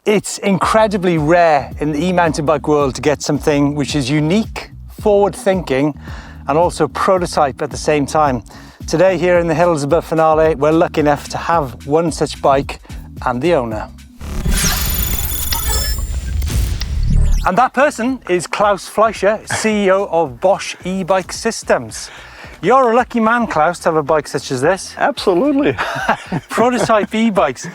It's incredibly rare in the e-mountain bike world to get something which is unique, forward-thinking, and also prototype at the same time. Today here in the hills above Finale, we're lucky enough to have one such bike and the owner. And that person is Claus Fleische, CEO of Bosch e-bike systems. You're a lucky man, Claus, to have a bike such as this. Absolutely. Prototype e-bikes.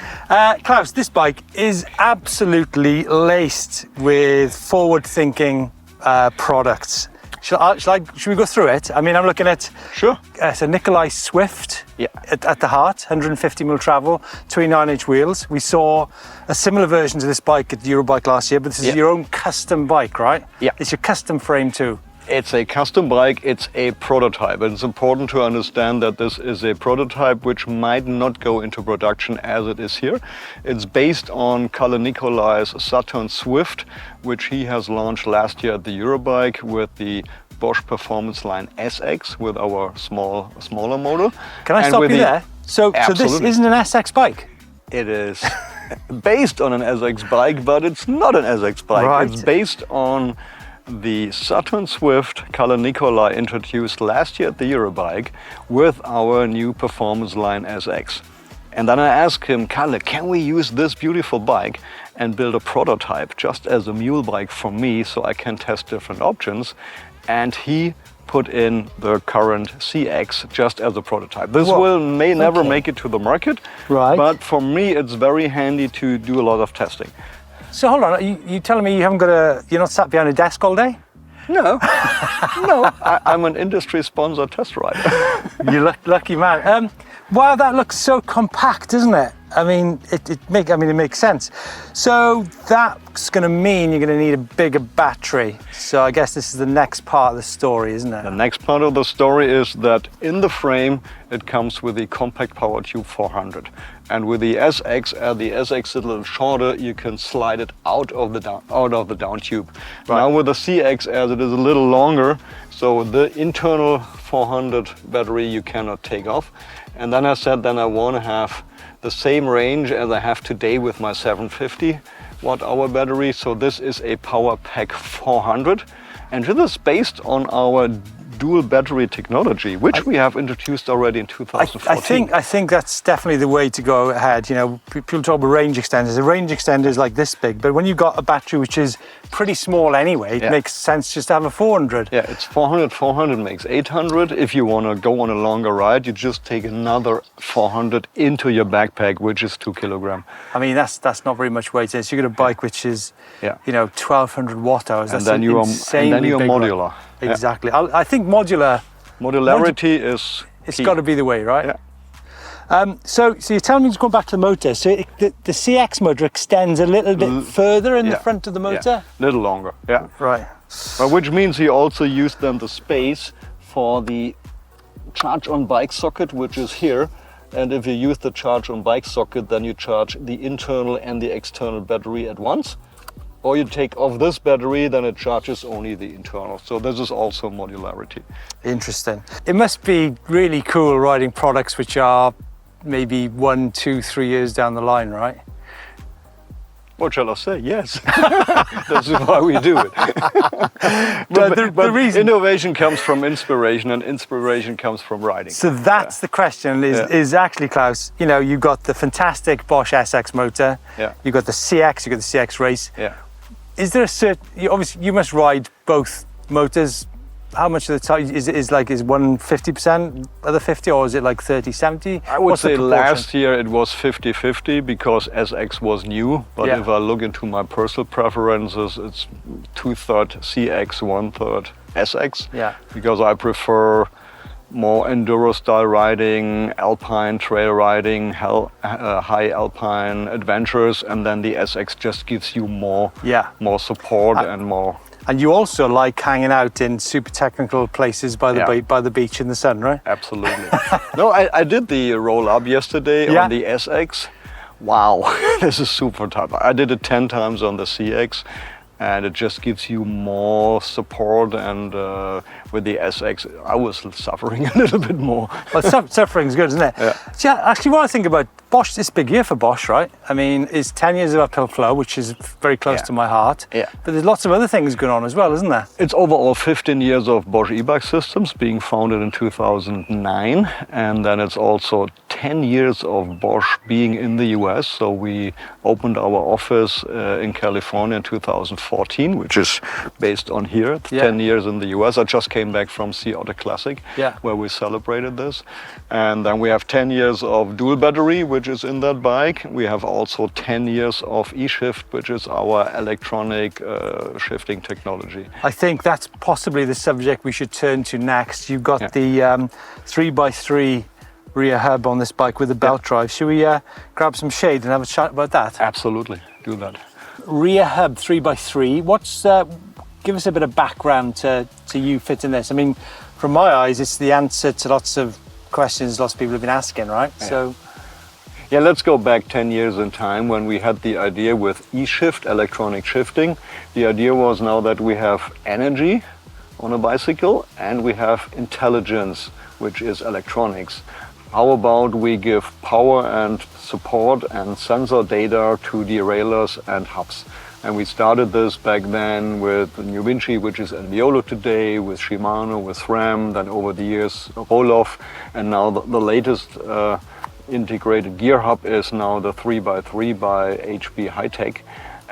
Claus, this bike is absolutely laced with forward-thinking products. Should we go through it? I mean, I'm looking at Sure. It's a Nicolai Swift at the heart, 150mm travel, 29-inch wheels. We saw a similar version to this bike at the Eurobike last year, but this is your own custom bike, right? Yeah. It's your custom frame too. It's a custom bike, it's a prototype. And it's important to understand that this is a prototype which might not go into production as it is here. It's based on Nicolai's Saturn Swift, which he has launched last year at the Eurobike with the Bosch Performance Line SX with our smaller model. Can I stop you there? So this isn't an SX bike? It is based on an SX bike, but it's not an SX bike. Right. It's based on the Saturn Swift Nicolai introduced last year at the Eurobike with our new Performance Line SX. And then I asked him, Kalle, can we use this beautiful bike and build a prototype just as a mule bike for me so I can test different options? And he put in the current CX just as a prototype. This may never make it to the market, right? But for me it's very handy to do a lot of testing. So hold on, you telling me you're not sat behind a desk all day? No, no, I'm an industry sponsored test rider. You're lucky man. Wow, that looks so compact, doesn't it? I mean, it makes sense. So that's going to mean you're going to need a bigger battery. So I guess this is the next part of the story, isn't it? The next part of the story is that in the frame, it comes with the Compact Power Tube 400. And with the SX, the SX is a little shorter, you can slide it out of the down tube. Right. Now with the CX, as it is a little longer, so the internal 400 battery you cannot take off. And then I said, I want to have the same range as I have today with my 750 watt-hour battery. So this is a Power Pack 400. And this is based on our dual battery technology, which we have introduced already in 2014. I think that's definitely the way to go ahead. You know, people talk about range extenders. A range extender is like this big, but when you've got a battery which is pretty small anyway, it makes sense just to have a 400. Yeah, it's 400. 400 makes 800. If you want to go on a longer ride, you just take another 400 into your backpack, which is 2 kilograms. I mean, that's not very much weight. So you get a bike which is, 1,200 watt hours. That's insanely big modular. Right? Exactly. I think modularity is it's key. Got to be the way, right? Yeah. So you're telling me to go back to the motor. So the CX motor extends a little bit further in the front of the motor? A little longer, yeah. Right. But which means he also used then the space for the charge on bike socket, which is here. And if you use the charge on bike socket, then you charge the internal and the external battery at once. Or you take off this battery, then it charges only the internal. So this is also modularity. Interesting. It must be really cool riding products which are maybe 1, 2, 3 years down the line, right? What shall I say? Yes. This is why we do it. but the reason innovation comes from inspiration, and inspiration comes from riding. So that's the question is actually, Claus, you've got the fantastic Bosch SX motor, you've got the CX, you've got the CX Race. Yeah. Is there obviously you must ride both motors. How much of the time is 150% of the 50, or is it like 30-70? I would say last year it was 50-50 because SX was new. But if I look into my personal preferences, it's 2/3 CX, 1/3 SX. Yeah. Because I prefer more enduro style riding, alpine trail riding, high alpine adventures, and then the SX just gives you more support and more. And you also like hanging out in super technical places by the beach in the sun, right? Absolutely. No, I did the roll up yesterday on the SX. Wow, this is super tough. I did it 10 times on the CX. and it just gives you more support. And with the SX, I was suffering a little bit more. Well, suffering's good, isn't it? Yeah. So, yeah, actually, what I think about Bosch, this big year for Bosch, right? I mean, it's 10 years of uphill flow, which is very close to my heart. Yeah. But there's lots of other things going on as well, isn't there? It's overall 15 years of Bosch e-bike systems, being founded in 2009, and then it's also 10 years of Bosch being in the US. So we opened our office in California in 2014, which is based on here. It's 10 years in the US. I just came back from Sea Otter Classic, where we celebrated this. And then we have 10 years of dual battery, which is in that bike. We have also 10 years of eShift, which is our electronic shifting technology. I think that's possibly the subject we should turn to next. You've got the 3x3 rear hub on this bike with the belt drive. Should we grab some shade and have a chat about that? Absolutely, do that. Rear hub 3x3. What's give us a bit of background to you fitting this. I mean, from my eyes, it's the answer to lots of questions lots of people have been asking, right? Yeah. So. Yeah, let's go back 10 years in time when we had the idea with eShift, electronic shifting. The idea was now that we have energy on a bicycle and we have intelligence, which is electronics. How about we give power and support and sensor data to derailleurs and hubs? And we started this back then with New Vinci, which is Enviolo today, with Shimano, with SRAM, then over the years Roloff, and now the latest integrated gear hub is now the 3x3 by HB High-Tech.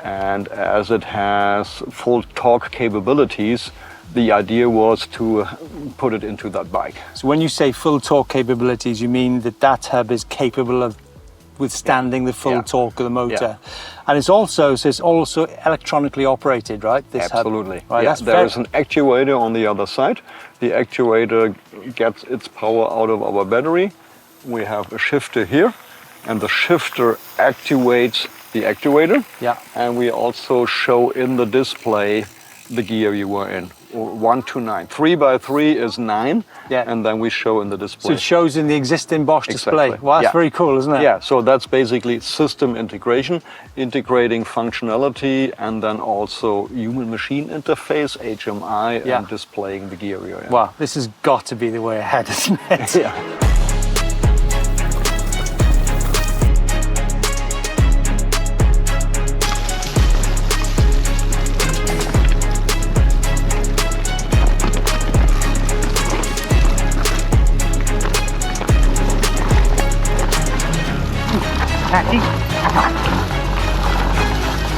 And as it has full torque capabilities, the idea was to put it into that bike. So when you say full torque capabilities, you mean that hub is capable of withstanding the full torque of the motor. And it's also electronically operated, right? This Absolutely. Hub. Right, there is an actuator on the other side. The actuator gets its power out of our battery. We have a shifter here, and the shifter activates the actuator. Yeah. And we also show in the display the gear you were in. 1 to 9. 3x3 is 9, and then we show in the display. So it shows in the existing Bosch display. Well, that's very cool, isn't it? Yeah, so that's basically system integration, integrating functionality and then also human-machine interface, HMI, and displaying the gear you're in. Wow, this has got to be the way ahead, isn't it? Yeah.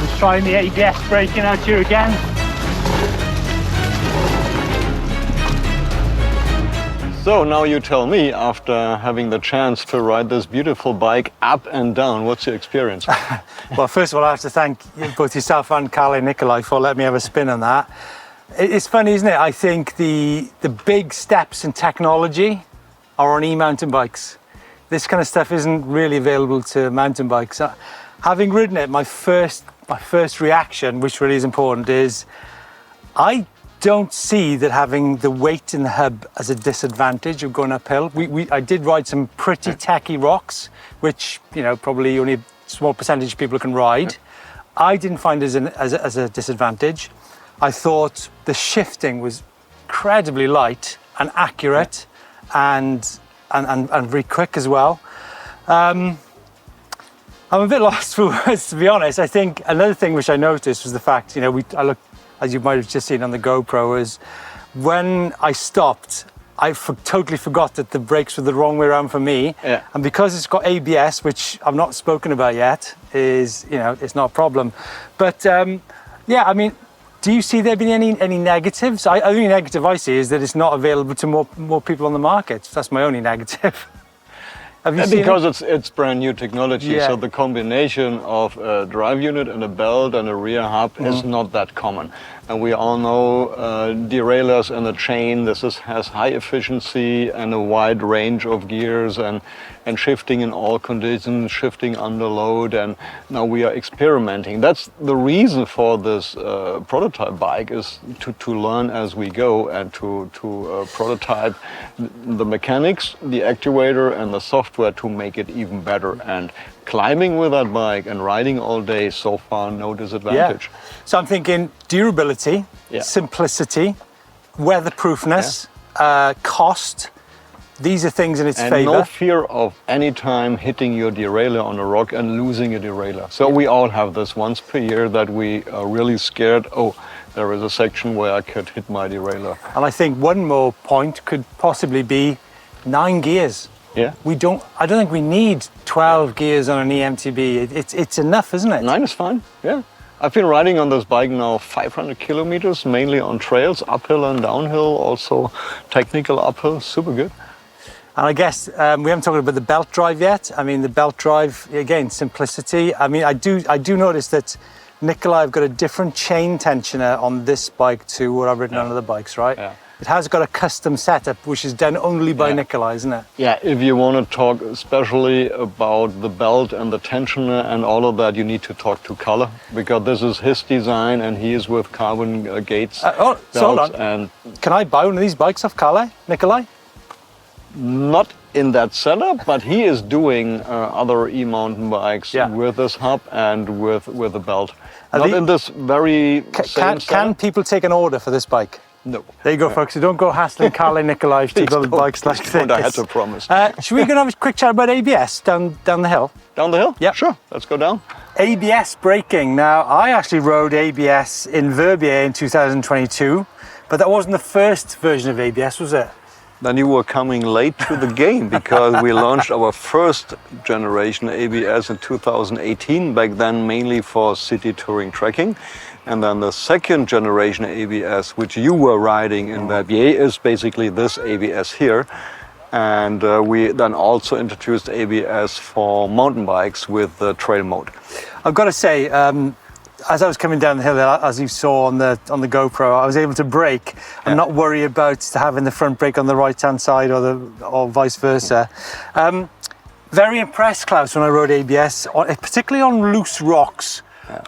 Just trying the ABS braking out here again. So now you tell me, after having the chance to ride this beautiful bike up and down, what's your experience? Well, first of all, I have to thank both yourself and Carl and Nicolai for letting me have a spin on that. It's funny, isn't it? I think the big steps in technology are on e-mountain bikes. This kind of stuff isn't really available to mountain bikes. Having ridden it, my first reaction, which really is important, is I don't see that having the weight in the hub as a disadvantage of going uphill. I did ride some pretty tacky rocks, which probably only a small percentage of people can ride. I didn't find it as a disadvantage. I thought the shifting was incredibly light and accurate, and very quick as well. I'm a bit lost for words, to be honest. I think another thing which I noticed was the fact, I looked, as you might have just seen on the GoPro, is when I stopped, I totally forgot that the brakes were the wrong way around for me. Yeah. And because it's got ABS, which I've not spoken about yet, it's not a problem. But I mean, do you see there being any negatives? The only negative I see is that it's not available to more people on the market. That's my only negative. Have you seen it? Because it's brand new technology, so the combination of a drive unit and a belt and a rear hub is not that common. And we all know derailleurs and a chain, has high efficiency and a wide range of gears and shifting in all conditions, shifting under load, and now we are experimenting. That's the reason for this prototype bike, is to learn as we go and to prototype the mechanics, the actuator and the software software to make it even better. And climbing with that bike and riding all day, so far, no disadvantage. So I'm thinking durability, simplicity, weatherproofness, cost. These are things in its and favor. No fear of any time hitting your derailleur on a rock and losing a derailleur. So we all have this once per year that we are really scared, oh, there is a section where I could hit my derailleur. And I think one more point could possibly be 9 gears. Yeah. I don't think we need 12 gears on an eMtb. It's enough, isn't it? 9 is fine, yeah. I've been riding on this bike now 500 kilometers, mainly on trails, uphill and downhill, also technical uphill, super good. And I guess we haven't talked about the belt drive yet. I mean, the belt drive, again, simplicity. I mean, I do notice that Nicolai have got a different chain tensioner on this bike to what I've ridden on other bikes, right? Yeah. It has got a custom setup, which is done only by Nicolai, isn't it? Yeah, if you want to talk especially about the belt and the tensioner and all of that, you need to talk to Kalle, because this is his design and he is with carbon gates. So hold on. And can I buy one of these bikes off Kalle, Nicolai? not in that setup, but he is doing other e-mountain bikes with this hub and with the belt. Not in this very same setup. Can people take an order for this bike? No. There you go, folks. So don't go hassling Kalle Nicolai to build bikes like this. I had to promise. Should we go and have a quick chat about ABS down the hill? Down the hill? Yeah. Sure. Let's go down. ABS braking. Now, I actually rode ABS in Verbier in 2022, but that wasn't the first version of ABS, was it? Then you were coming late to the game, because we launched our first generation ABS in 2018, back then mainly for city touring trekking. And then the second generation ABS, which you were riding in Verbier, is basically this ABS here. And we then also introduced ABS for mountain bikes with the trail mode. I've got to say, as I was coming down the hill, as you saw on the GoPro, I was able to brake and not worry about having the front brake on the right-hand side or vice versa. Very impressed, Klaus, when I rode ABS, particularly on loose rocks,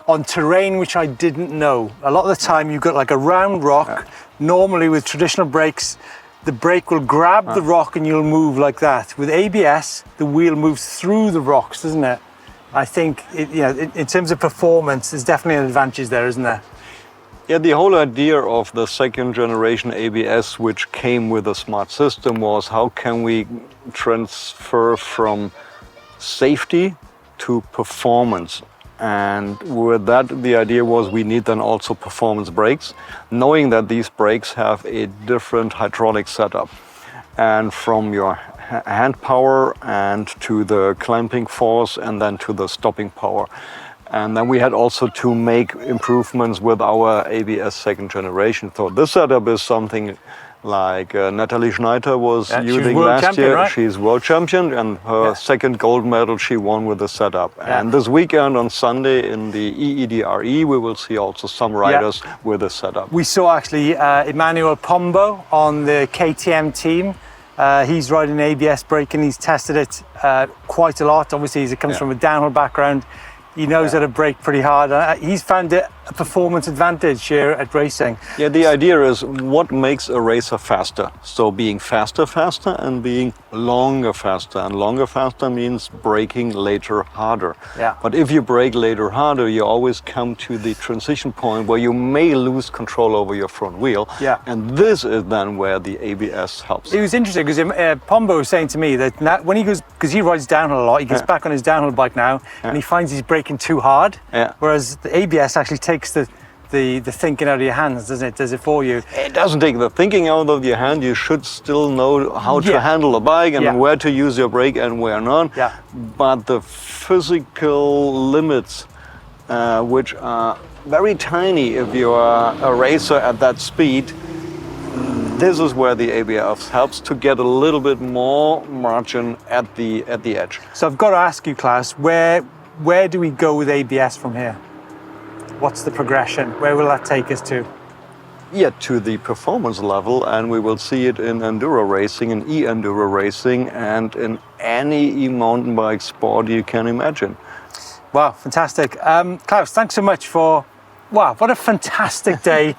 on terrain which I didn't know. A lot of the time you've got like a round rock. Normally with traditional brakes, the brake will grab the rock and you'll move like that. With ABS, the wheel moves through the rocks, doesn't it? I think, in terms of performance, there's definitely an advantage there, isn't there? Yeah, the whole idea of the second generation ABS, which came with a smart system, was how can we transfer from safety to performance. And with that, the idea was we need then also performance brakes, knowing that these brakes have a different hydraulic setup. And from your hand power and to the clamping force and then to the stopping power. And then we had also to make improvements with our ABS second generation. So this setup is something like Natalie Schneider was using last year. Right? She's world champion, and her second gold medal she won with the setup. And this weekend on Sunday in the EEDRE, we will see also some riders with the setup. We saw actually Emmanuel Pombo on the KTM team. He's riding ABS brake and he's tested it quite a lot. Obviously, he comes from a downhill background. He knows how to brake pretty hard. He's found it a performance advantage here at racing. Yeah, the idea is what makes a racer faster. So being faster and being longer faster. And longer faster means braking later harder. Yeah. But if you brake later harder, you always come to the transition point where you may lose control over your front wheel. Yeah. And this is then where the ABS helps. It was interesting because Pombo was saying to me that now, when he goes, because he rides downhill a lot, he gets back on his downhill bike now and he finds he's braking too hard. Yeah. Whereas the ABS actually takes the thinking out of your hands, doesn't it? Does it for you? It doesn't take the thinking out of your hand. You should still know how to handle a bike and where to use your brake and where not. Yeah. But the physical limits, which are very tiny if you are a racer at that speed, this is where the ABS helps to get a little bit more margin at the edge. So I've got to ask you, Klaus, where do we go with ABS from here? What's the progression? Where will that take us to? Yeah, to the performance level, and we will see it in enduro racing, in e-enduro racing, and in any e-mountain bike sport you can imagine. Wow, fantastic. Klaus, thanks so much for, wow, what a fantastic day.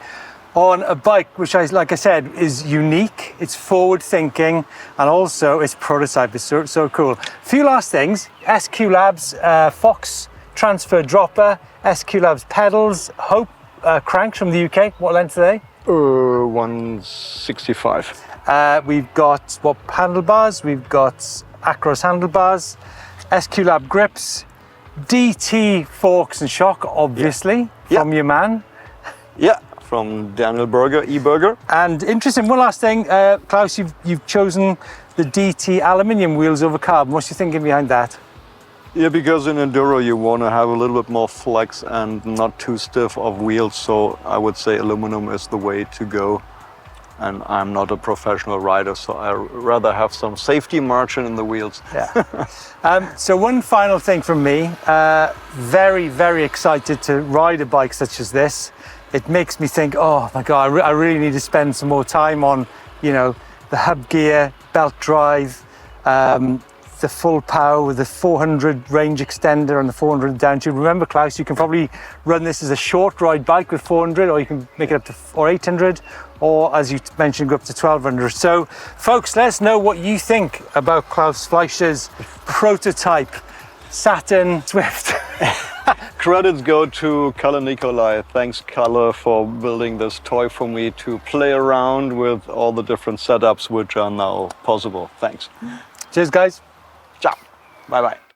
on a bike which, like I said, is unique, it's forward thinking, and also its prototype is so cool. Few last things: SQ Labs Fox transfer dropper, SQ Labs pedals, Hope cranks from the UK. What length are they? 165. We've got handlebars, we've got Acros handlebars, SQ Lab grips, DT forks and shock, obviously, from your man. Yeah, from Daniel Berger, eBurger. And interesting, one last thing, Klaus, you've chosen the DT aluminium wheels over carbon. What's your thinking behind that? Yeah, because in enduro you want to have a little bit more flex and not too stiff of wheels, so I would say aluminum is the way to go. And I'm not a professional rider, so I rather have some safety margin in the wheels. Yeah. So one final thing from me, very, very excited to ride a bike such as this. It makes me think, oh my God, I really need to spend some more time on, you know, the hub gear, belt drive, the full power with the 400 range extender and the 400 down tube. Remember, Klaus, you can probably run this as a short ride bike with 400, or you can make it up to 800, or as you mentioned, go up to 1200. So folks, let us know what you think about Claus Fleischer's prototype Saturn Swift. Credits go to Kalle Nicolai. Thanks, Kalle, for building this toy for me to play around with all the different setups which are now possible. Thanks. Cheers, guys. Ciao. Bye-bye.